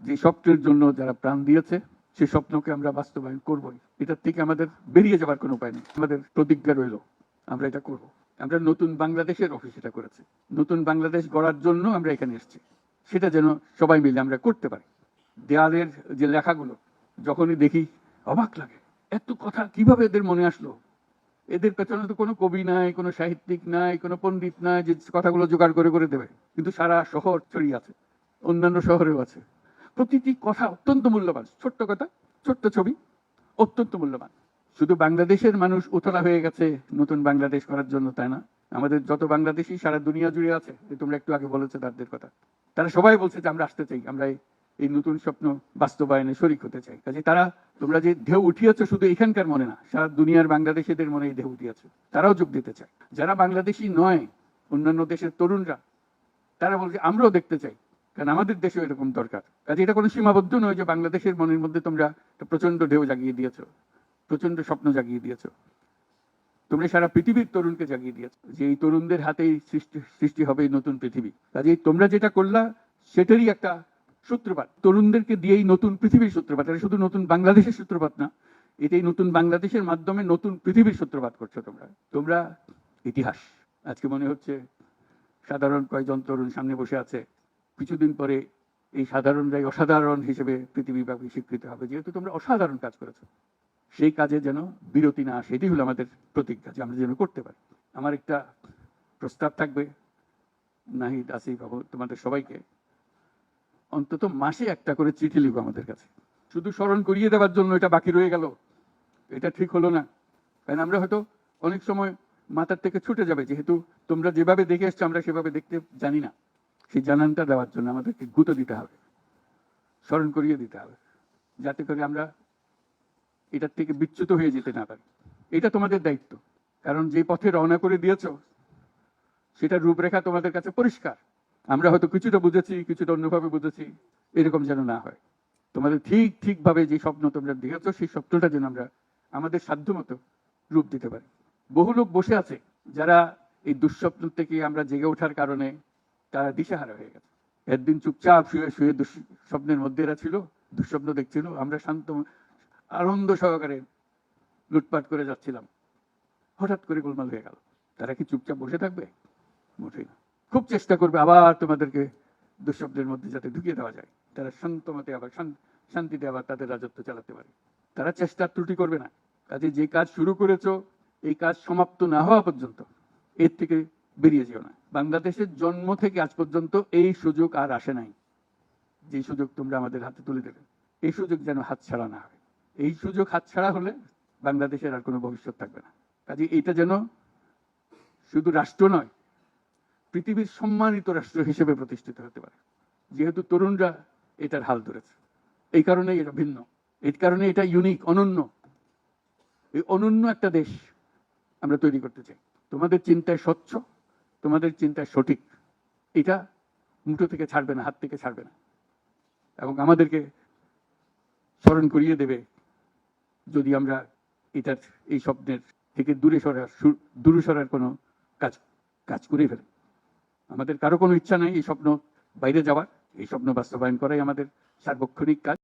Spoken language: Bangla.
যে স্বপ্নের জন্য যারা প্রাণ দিয়েছে সেই স্বপ্নকে আমরা বাস্তবায়ন করবই। এটার থেকে আমাদের বেরিয়ে যাবার কোনো উপায় নেই। আমাদের প্রতিজ্ঞা রইল আমরা এটা করব। আমরা নতুন বাংলাদেশের অফিস এটা করেছি, নতুন বাংলাদেশ গড়ার জন্য আমরা এখানে এসেছি, সেটা যেন সবাই মিলে আমরা করতে পারি। দেয়ালের যে লেখাগুলো যখনই দেখি অবাক লাগে, এত কথা কিভাবে এদের মনে আসলো। এদের পেছনে তো কোনো কবি নাই, কোনো সাহিত্যিক নাই, কোনো পণ্ডিত নাই যে কথাগুলো জোগাড় করে করে দেবে, কিন্তু সারা শহর ছড়িয়ে আছে, অন্যান্য শহরেও আছে। প্রতিটি কথা অত্যন্ত মূল্যবান, ছোট্ট কথা, ছোট্ট ছবি, অত্যন্ত মূল্যবান। শুধু বাংলাদেশের মানুষ উতলা হয়ে গেছে নতুন বাংলাদেশ করার জন্য, তাই না? আমাদের যত বাংলাদেশি সারা দুনিয়া জুড়ে আছে, তোমরা একটু আগে বলেছো তাদের কথা, তারা সবাই বলছে যে আমরা আসতে চাই, আমরা এই নতুন স্বপ্ন বাস্তবায়নে শরিক হতে চাই। কাজে তারা, তোমরা যে ঢেউ উঠিয়েছো শুধু এখানকার মনে না, সারা দুনিয়ার বাংলাদেশিদের মনে এই ঢেউ উঠিয়েছে, তারাও যোগ দিতে চায়। যারা বাংলাদেশি নয়, অন্যান্য দেশের তরুণরা, তারা বলছে আমরাও দেখতে চাই, কারণ আমাদের দেশেও এরকম দরকার। কাজে এটা কোনো সীমাবদ্ধ নয় যে বাংলাদেশের মনের মধ্যে তোমরা একটা প্রচন্ড ঢেউ জাগিয়ে দিয়েছো, প্রচন্ড স্বপ্ন জাগিয়ে দিয়েছো। তোমরা সারা পৃথিবীর তরুণকে জাগিয়ে দিয়েছো যে এই তরুণদের হাতেই সৃষ্টি হবে এই নতুন পৃথিবী। কাজে তোমরা যেটা করলা সেটারই একটা সূত্রপাত, তরুণদেরকে দিয়েই নতুন পৃথিবীর সূত্রপাত। এটা শুধু নতুন বাংলাদেশের সূত্রপাত না, এটাই নতুন বাংলাদেশের মাধ্যমে নতুন পৃথিবীর সূত্রপাত করছো তোমরা। তোমরা ইতিহাস। আজকে মনে হচ্ছে সাধারণ কয়েকজন তরুণ সামনে বসে আছে, কিছুদিন পরে এই সাধারণরাই অসাধারণ হিসেবে পৃথিবীব্যাপী স্বীকৃত হবে, যেহেতু তোমরা অসাধারণ কাজ করেছো। সেই কাজে যেন বিরতি না আসে, এটাই হলো আমাদের প্রতিজ্ঞা, যে আমরা যেন করতে পারি। আমার একটা প্রস্তাব থাকবে নাহিদ, আসিফ, তোমাদের সবাইকে, অন্তত মাসে একটা করে চিঠি লিখো আমাদের কাছে। শুধু স্মরণ করিয়ে দেওয়ার জন্য এটা বাকি রয়ে গেল, এটা ঠিক হলো না। কারণ আমরা হয়তো অনেক সময় মাথার থেকে ছুটে যাবে, যেহেতু তোমরা যেভাবে দেখে এসছো আমরা সেভাবে দেখতে জানি না। সেই জানানটা দেওয়ার জন্য আমাদেরকে গুঁতো দিতে হবে, স্মরণ করিয়ে দিতে হবে, যাতে করে আমরা এটার থেকে বিচ্যুত হয়ে যেতে না পারি। এটা তোমাদের দায়িত্ব, কারণ যে পথে রওনা করে দিয়েছো সেটার রূপরেখা তোমাদের কাছে পরিষ্কার। আমরা হয়তো কিছুটা বুঝেছি, কিছুটা অন্যভাবে বুঝেছি, এরকম যেন না হয়। তোমাদের ঠিকভাবে যে স্বপ্ন তোমরা দেখেছো সেই স্বপ্নটা যেন আমরা আমাদের সাধ্যমতো রূপ দিতে পারি। বহু লোক বসে আছে যারা এই দুঃস্বপ্ন থেকে আমরা জেগে ওঠার কারণে তারা দিশেহারা হয়ে গেছে। একদিন চুপচাপ শুয়ে শুয়ে স্বপ্নের মধ্যে এরা ছিল, দুঃস্বপ্ন দেখছিল, আমরা শান্ত আনন্দ সহকারে লুটপাট করে যাচ্ছিলাম, হঠাৎ করে গোলমাল হয়ে গেল। তারা কি চুপচাপ বসে থাকবে? মোটেই না। খুব চেষ্টা করবে আবার তোমাদেরকে দুঃস্বপ্নের মধ্যে যাতে ঢুকিয়ে দেওয়া যায়, তারা শান্ত মতে আবার শান্তিতে আবার তাদের রাজত্ব চালাতে পারে। তারা চেষ্টার ত্রুটি করবে না। কাজে যে কাজ শুরু করেছো এই কাজ সমাপ্ত না হওয়া পর্যন্ত এর থেকে বেরিয়ে যেও না। বাংলাদেশের জন্ম থেকে আজ পর্যন্ত এই সুযোগ আর আসে নাই, যে সুযোগ তোমরা আমাদের হাতে তুলে দেবে। এই সুযোগ যেন হাতছাড়া না হয়। এই সুযোগ হাতছাড়া হলে বাংলাদেশের আর কোনো ভবিষ্যৎ থাকবে না। কাজে এটা যেন শুধু রাষ্ট্র নয়, পৃথিবীর সম্মানিত রাষ্ট্র হিসেবে প্রতিষ্ঠিত হতে পারে, যেহেতু তরুণরা এটার হাল ধরেছে। এই কারণে এটা ভিন্ন, এই কারণে এটা ইউনিক, অনন্য। এই অনন্য একটা দেশ আমরা তৈরি করতে চাই। তোমাদের চিন্তায় স্বচ্ছ, তোমাদের চিন্তায় সঠিক, এটা মুঠো থেকে ছাড়বে না, হাত থেকে ছাড়বে না, এবং আমাদেরকে স্মরণ করিয়ে দেবে যদি আমরা এটার এই স্বপ্নের থেকে দূরে সরার কোনো কাজ করে ফেলি। আমাদের কারো কোনো ইচ্ছা নাই এই স্বপ্ন বাইরে যাওয়ার, এই স্বপ্ন বাস্তবায়ন করাই আমাদের সার্বক্ষণিক কাজ।